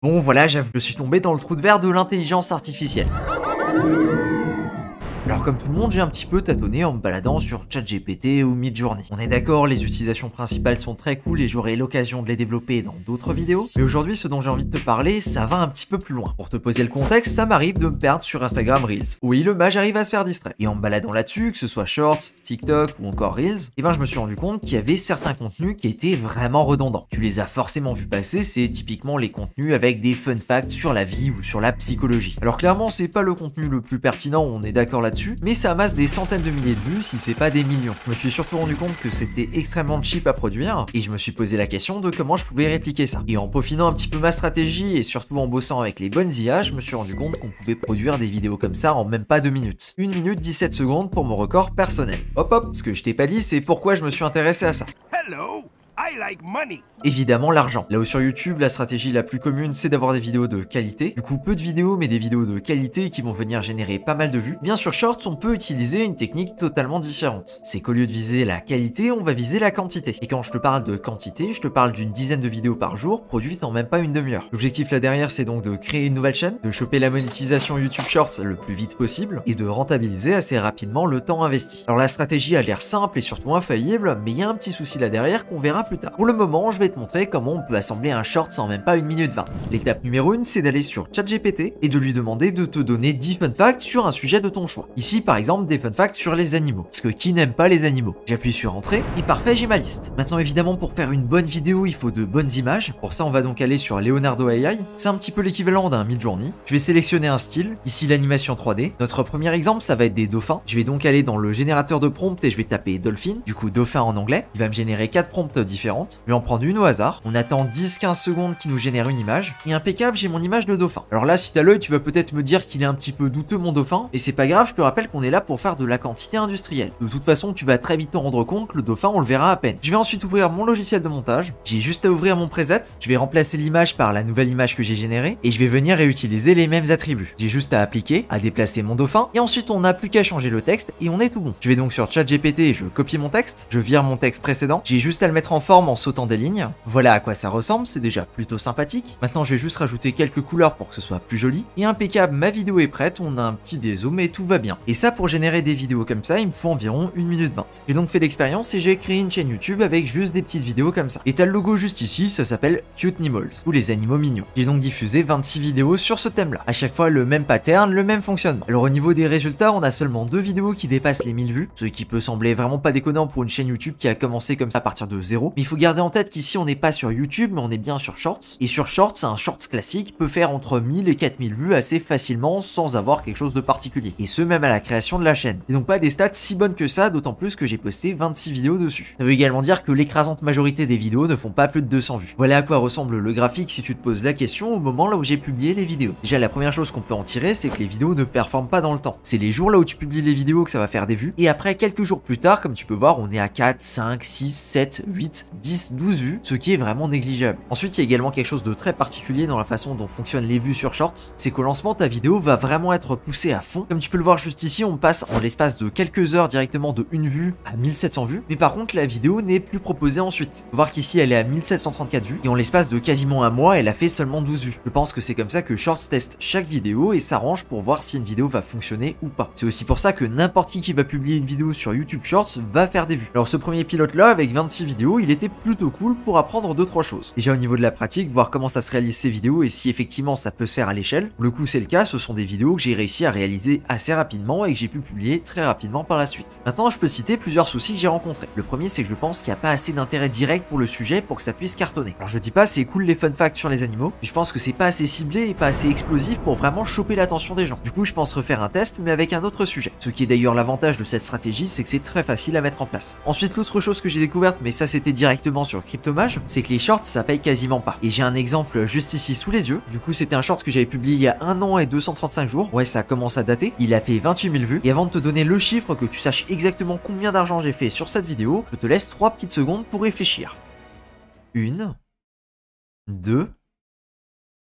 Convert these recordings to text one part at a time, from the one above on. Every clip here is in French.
Bon voilà, j'avoue, je suis tombé dans le trou de verre de l'intelligence artificielle. Alors comme tout le monde, j'ai un petit peu tâtonné en me baladant sur ChatGPT ou Midjourney. On est d'accord, les utilisations principales sont très cool et j'aurai l'occasion de les développer dans d'autres vidéos. Mais aujourd'hui, ce dont j'ai envie de te parler, ça va un petit peu plus loin. Pour te poser le contexte, ça m'arrive de me perdre sur Instagram Reels. Oui, le mage arrive à se faire distraire. Et en me baladant là-dessus, que ce soit Shorts, TikTok ou encore Reels, je me suis rendu compte qu'il y avait certains contenus qui étaient vraiment redondants. Tu les as forcément vus passer, c'est typiquement les contenus avec des fun facts sur la vie ou sur la psychologie. Alors clairement, c'est pas le contenu le plus pertinent, on est d'accord là-dessus, mais ça amasse des centaines de milliers de vues si c'est pas des millions. Je me suis surtout rendu compte que c'était extrêmement cheap à produire et je me suis posé la question de comment je pouvais répliquer ça. Et en peaufinant un petit peu ma stratégie et surtout en bossant avec les bonnes IA, je me suis rendu compte qu'on pouvait produire des vidéos comme ça en même pas 2 minutes. 1 minute 17 secondes pour mon record personnel. Hop hop, ce que je t'ai pas dit, c'est pourquoi je me suis intéressé à ça. Hello, I like money. Évidemment l'argent. Là où sur YouTube, la stratégie la plus commune, c'est d'avoir des vidéos de qualité. Du coup, peu de vidéos, mais des vidéos de qualité qui vont venir générer pas mal de vues. Bien sûr, Shorts, on peut utiliser une technique totalement différente. C'est qu'au lieu de viser la qualité, on va viser la quantité. Et quand je te parle de quantité, je te parle d'une dizaine de vidéos par jour, produites en même pas une demi-heure. L'objectif là derrière, c'est donc de créer une nouvelle chaîne, de choper la monétisation YouTube Shorts le plus vite possible, et de rentabiliser assez rapidement le temps investi. Alors la stratégie a l'air simple et surtout infaillible, mais il y a un petit souci là derrière qu'on verra plus tard. Pour le moment, je vais te montrer comment on peut assembler un short en même pas 1 minute 20. L'étape numéro 1, c'est d'aller sur ChatGPT et de lui demander de te donner 10 fun facts sur un sujet de ton choix. Ici, par exemple, des fun facts sur les animaux. Parce que qui n'aime pas les animaux? J'appuie sur Entrée et parfait, j'ai ma liste. Maintenant, évidemment, pour faire une bonne vidéo, il faut de bonnes images. Pour ça, on va donc aller sur Leonardo AI. C'est un petit peu l'équivalent d'un Midjourney. Je vais sélectionner un style, ici l'animation 3D. Notre premier exemple, ça va être des dauphins. Je vais donc aller dans le générateur de prompts et je vais taper Dolphin, du coup dauphin en anglais. Il va me générer 4 prompts différentes. Je vais en prendre une au hasard. On attend 10-15 secondes qui nous génère une image. Et impeccable, j'ai mon image de dauphin. Alors là, si t'as l'œil, tu vas peut-être me dire qu'il est un petit peu douteux mon dauphin. Et c'est pas grave, je te rappelle qu'on est là pour faire de la quantité industrielle. De toute façon, tu vas très vite te rendre compte, le dauphin, on le verra à peine. Je vais ensuite ouvrir mon logiciel de montage. J'ai juste à ouvrir mon preset. Je vais remplacer l'image par la nouvelle image que j'ai générée. Et je vais venir réutiliser les mêmes attributs. J'ai juste à appliquer, à déplacer mon dauphin. Et ensuite, on n'a plus qu'à changer le texte et on est tout bon. Je vais donc sur ChatGPT et je copie mon texte. Je vire mon texte précédent. J'ai juste à le mettre en forme en sautant des lignes. Voilà à quoi ça ressemble, c'est déjà plutôt sympathique. Maintenant, je vais juste rajouter quelques couleurs pour que ce soit plus joli. Et impeccable, ma vidéo est prête, on a un petit dézoom et tout va bien. Et ça, pour générer des vidéos comme ça, il me faut environ 1 minute 20. J'ai donc fait l'expérience et j'ai créé une chaîne YouTube avec juste des petites vidéos comme ça. Et t'as le logo juste ici, ça s'appelle Cute Animals, ou les animaux mignons. J'ai donc diffusé 26 vidéos sur ce thème-là. À chaque fois, le même pattern, le même fonctionnement. Alors au niveau des résultats, on a seulement 2 vidéos qui dépassent les 1000 vues, ce qui peut sembler vraiment pas déconnant pour une chaîne YouTube qui a commencé comme ça à partir de zéro. Mais il faut garder en tête qu'ici, on n'est pas sur YouTube, mais on est bien sur Shorts. Et sur Shorts, un Shorts classique peut faire entre 1000 et 4000 vues assez facilement sans avoir quelque chose de particulier. Et ce, même à la création de la chaîne. Et donc pas des stats si bonnes que ça, d'autant plus que j'ai posté 26 vidéos dessus. Ça veut également dire que l'écrasante majorité des vidéos ne font pas plus de 200 vues. Voilà à quoi ressemble le graphique si tu te poses la question au moment là où j'ai publié les vidéos. Déjà, la première chose qu'on peut en tirer, c'est que les vidéos ne performent pas dans le temps. C'est les jours là où tu publies les vidéos que ça va faire des vues. Et après, quelques jours plus tard, comme tu peux voir, on est à 4, 5, 6, 7, 8, 10, 12 vues, ce qui est vraiment négligeable. Ensuite, il y a également quelque chose de très particulier dans la façon dont fonctionnent les vues sur Shorts, c'est qu'au lancement, ta vidéo va vraiment être poussée à fond. Comme tu peux le voir juste ici, on passe en l'espace de quelques heures directement de une vue à 1700 vues, mais par contre, la vidéo n'est plus proposée ensuite. Faut voir qu'ici, elle est à 1734 vues, et en l'espace de quasiment un mois, elle a fait seulement 12 vues. Je pense que c'est comme ça que Shorts teste chaque vidéo et s'arrange pour voir si une vidéo va fonctionner ou pas. C'est aussi pour ça que n'importe qui va publier une vidéo sur YouTube Shorts va faire des vues. Alors ce premier pilote là, avec 26 vidéos, il était plutôt cool pour apprendre 2-3 choses. Déjà au niveau de la pratique, voir comment ça se réalise ces vidéos et si effectivement ça peut se faire à l'échelle. Le coup c'est le cas, ce sont des vidéos que j'ai réussi à réaliser assez rapidement et que j'ai pu publier très rapidement par la suite. Maintenant je peux citer plusieurs soucis que j'ai rencontrés. Le premier c'est que je pense qu'il n'y a pas assez d'intérêt direct pour le sujet pour que ça puisse cartonner. Alors je dis pas c'est cool les fun facts sur les animaux, mais je pense que c'est pas assez ciblé et pas assez explosif pour vraiment choper l'attention des gens. Du coup je pense refaire un test mais avec un autre sujet. Ce qui est d'ailleurs l'avantage de cette stratégie, c'est que c'est très facile à mettre en place. Ensuite l'autre chose que j'ai découverte, mais ça c'était directement sur Cryptomage, c'est que les shorts ça paye quasiment pas. Et j'ai un exemple juste ici sous les yeux. Du coup c'était un short que j'avais publié il y a 1 an et 235 jours. Ouais ça commence à dater. Il a fait 28 000 vues. Et avant de te donner le chiffre, que tu saches exactement combien d'argent j'ai fait sur cette vidéo, je te laisse 3 petites secondes pour réfléchir. 1, 2,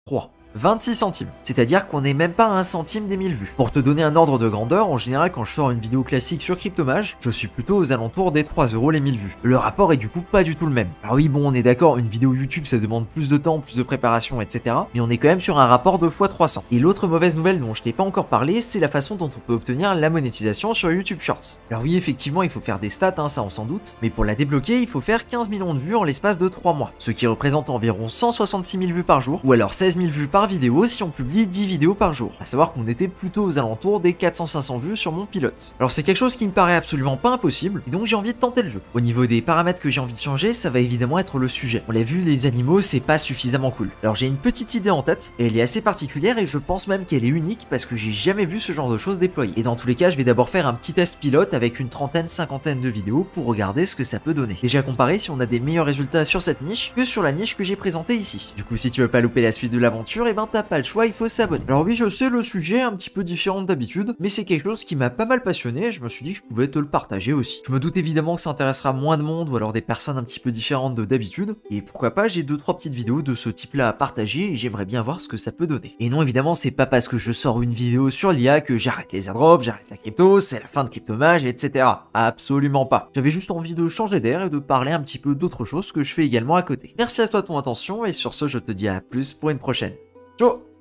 3. 26 centimes. C'est-à-dire qu'on n'est même pas à 1 centime des 1000 vues. Pour te donner un ordre de grandeur, en général quand je sors une vidéo classique sur Cryptomage, je suis plutôt aux alentours des 3 € les 1000 vues. Le rapport est du coup pas du tout le même. Alors oui bon on est d'accord, une vidéo YouTube ça demande plus de temps, plus de préparation, etc. Mais on est quand même sur un rapport de x300. Et l'autre mauvaise nouvelle dont je t'ai pas encore parlé, c'est la façon dont on peut obtenir la monétisation sur YouTube Shorts. Alors oui effectivement il faut faire des stats, ça on s'en doute, mais pour la débloquer il faut faire 15 millions de vues en l'espace de 3 mois, ce qui représente environ 166 000 vues par jour, ou alors 16 000 vues par vidéo si on publie 10 vidéos par jour. À savoir qu'on était plutôt aux alentours des 400-500 vues sur mon pilote. Alors c'est quelque chose qui me paraît absolument pas impossible, et donc j'ai envie de tenter le jeu. Au niveau des paramètres que j'ai envie de changer, ça va évidemment être le sujet. On l'a vu, les animaux c'est pas suffisamment cool. Alors j'ai une petite idée en tête, et elle est assez particulière et je pense même qu'elle est unique parce que j'ai jamais vu ce genre de choses déployées. Et dans tous les cas, je vais d'abord faire un petit test pilote avec une trentaine, cinquantaine de vidéos pour regarder ce que ça peut donner. Déjà comparer si on a des meilleurs résultats sur cette niche que sur la niche que j'ai présentée ici. Du coup, si tu veux pas louper la suite de l'aventure, et ben t'as pas le choix, il faut s'abonner. Alors oui, je sais, le sujet est un petit peu différent d'habitude, mais c'est quelque chose qui m'a pas mal passionné et je me suis dit que je pouvais te le partager aussi. Je me doute évidemment que ça intéressera moins de monde ou alors des personnes un petit peu différentes de d'habitude, et pourquoi pas, j'ai 2-3 petites vidéos de ce type-là à partager et j'aimerais bien voir ce que ça peut donner. Et non, évidemment, c'est pas parce que je sors une vidéo sur l'IA que j'arrête les airdrops, j'arrête la crypto, c'est la fin de Cryptomage, etc. Absolument pas. J'avais juste envie de changer d'air et de parler un petit peu d'autre chose que je fais également à côté. Merci à toi de ton attention et sur ce, je te dis à plus pour une prochaine. Ciao.